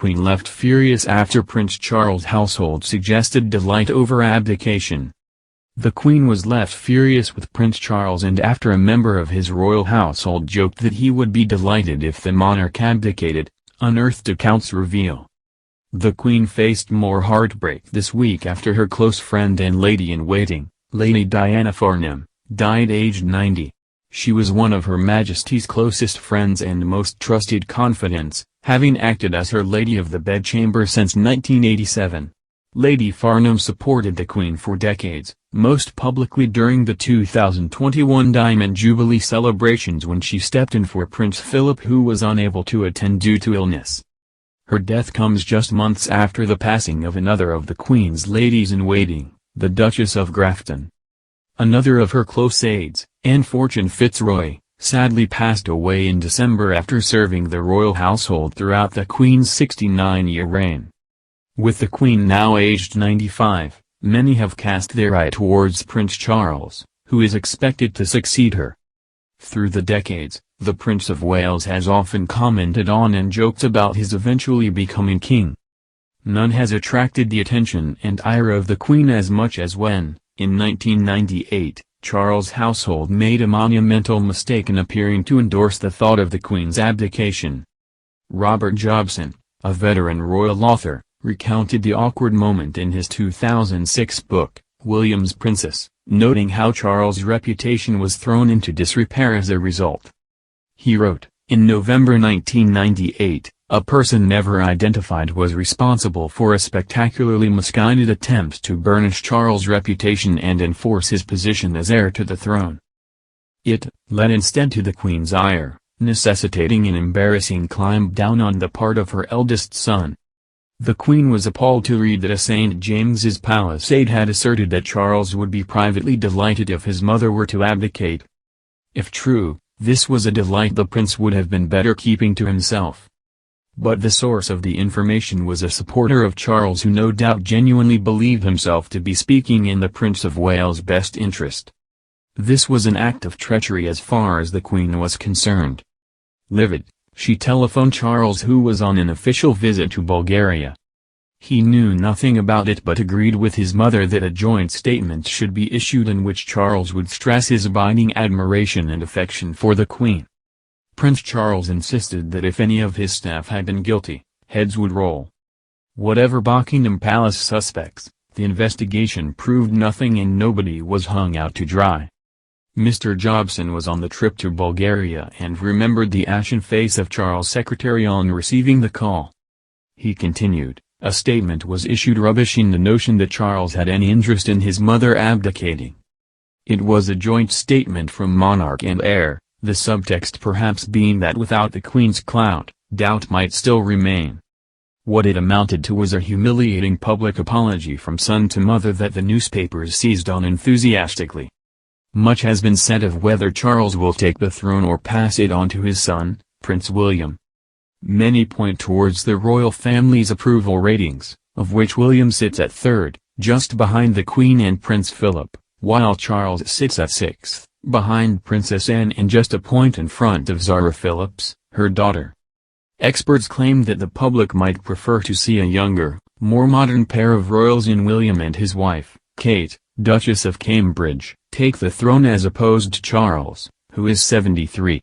Queen left furious after Prince Charles' household suggested delight over abdication. The Queen was left furious with Prince Charles, and after a member of his royal household joked that he would be delighted if the monarch abdicated, unearthed accounts reveal. The Queen faced more heartbreak this week after her close friend and lady-in-waiting, Lady Diana Farnham, died aged 90. She was one of Her Majesty's closest friends and most trusted confidants, having acted as her Lady of the Bedchamber since 1987. Lady Farnham supported the Queen for decades, most publicly during the 2021 Diamond Jubilee celebrations when she stepped in for Prince Philip, who was unable to attend due to illness. Her death comes just months after the passing of another of the Queen's ladies-in-waiting, the Duchess of Grafton. Another of her close aides, Anne Fortune Fitzroy, sadly passed away in December after serving the royal household throughout the Queen's 69-year reign. With the Queen now aged 95, many have cast their eye towards Prince Charles, who is expected to succeed her. Through the decades, the Prince of Wales has often commented on and joked about his eventually becoming king. None has attracted the attention and ire of the Queen as much as when, in 1998, Charles' household made a monumental mistake in appearing to endorse the thought of the Queen's abdication. Robert Jobson, a veteran royal author, recounted the awkward moment in his 2006 book, William's Princess, noting how Charles' reputation was thrown into disrepair as a result. He wrote, "In November 1998, a person never identified was responsible for a spectacularly misguided attempt to burnish Charles' reputation and enforce his position as heir to the throne. It led instead to the Queen's ire, necessitating an embarrassing climb down on the part of her eldest son." The Queen was appalled to read that a St. James's Palace aide had asserted that Charles would be privately delighted if his mother were to abdicate. If true, this was a delight the prince would have been better keeping to himself. But the source of the information was a supporter of Charles who no doubt genuinely believed himself to be speaking in the Prince of Wales' best interest. This was an act of treachery as far as the Queen was concerned. Livid, she telephoned Charles, who was on an official visit to Bulgaria. He knew nothing about it but agreed with his mother that a joint statement should be issued in which Charles would stress his abiding admiration and affection for the Queen. Prince Charles insisted that if any of his staff had been guilty, heads would roll. Whatever Buckingham Palace suspects, the investigation proved nothing and nobody was hung out to dry. Mr. Jobson was on the trip to Bulgaria and remembered the ashen face of Charles' secretary on receiving the call. He continued, "A statement was issued rubbishing the notion that Charles had any interest in his mother abdicating. It was a joint statement from monarch and heir, the subtext perhaps being that without the Queen's clout, doubt might still remain. What it amounted to was a humiliating public apology from son to mother that the newspapers seized on enthusiastically. Much has been said of whether Charles will take the throne or pass it on to his son, Prince William. Many point towards the royal family's approval ratings, of which William sits at third, just behind the Queen and Prince Philip, while Charles sits at sixth, behind Princess Anne and just a point in front of Zara Phillips, her daughter. Experts claim that the public might prefer to see a younger, more modern pair of royals in William and his wife, Kate, Duchess of Cambridge, take the throne as opposed to Charles, who is 73.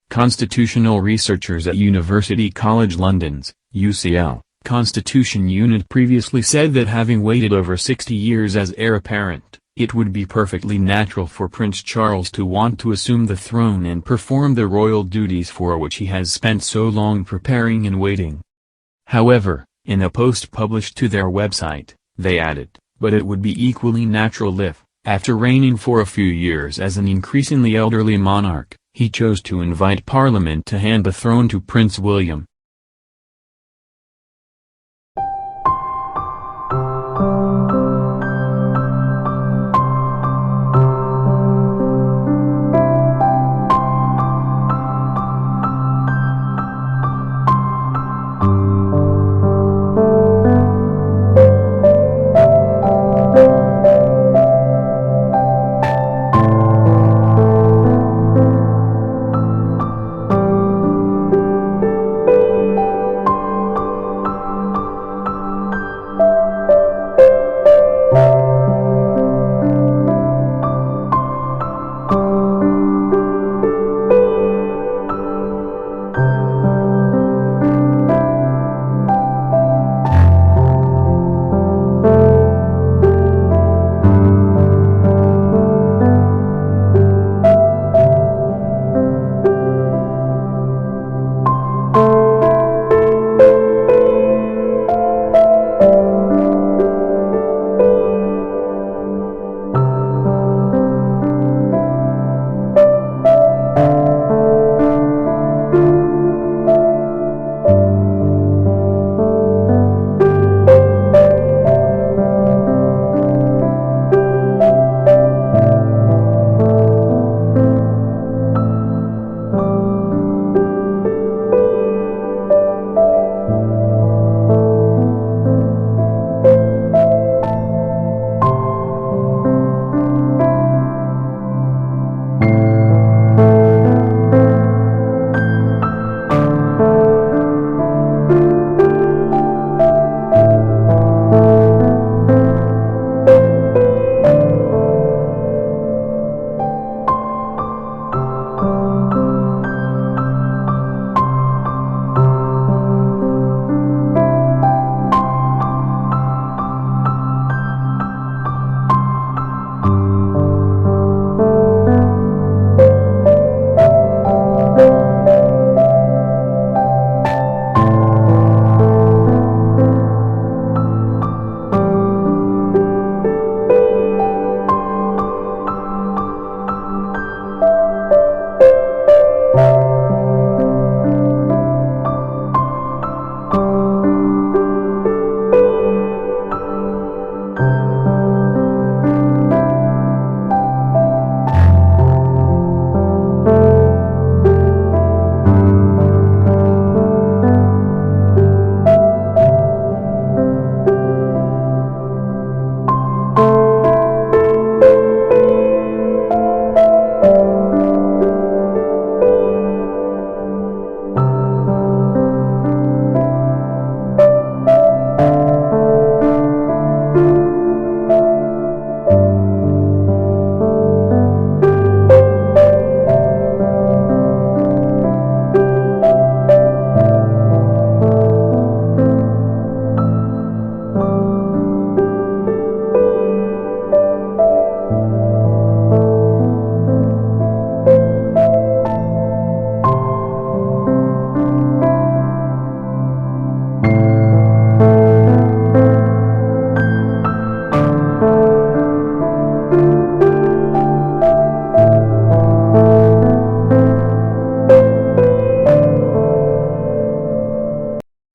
Constitutional researchers at University College London's, UCL, Constitution Unit previously said that having waited over 60 years as heir apparent, it would be perfectly natural for Prince Charles to want to assume the throne and perform the royal duties for which he has spent so long preparing and waiting. However, in a post published to their website, they added, but it would be equally natural if, after reigning for a few years as an increasingly elderly monarch, he chose to invite Parliament to hand the throne to Prince William.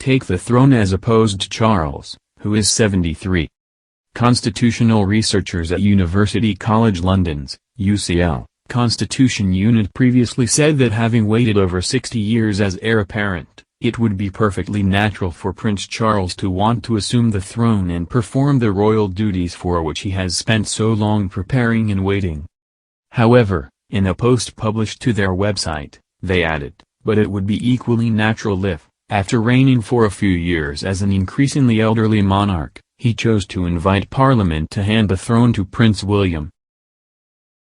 take the throne as opposed to Charles, who is 73. Constitutional researchers at University College London's, UCL, Constitution Unit previously said that having waited over 60 years as heir apparent, it would be perfectly natural for Prince Charles to want to assume the throne and perform the royal duties for which he has spent so long preparing and waiting. However, in a post published to their website, they added, but it would be equally natural if, after reigning for a few years as an increasingly elderly monarch, he chose to invite Parliament to hand the throne to Prince William.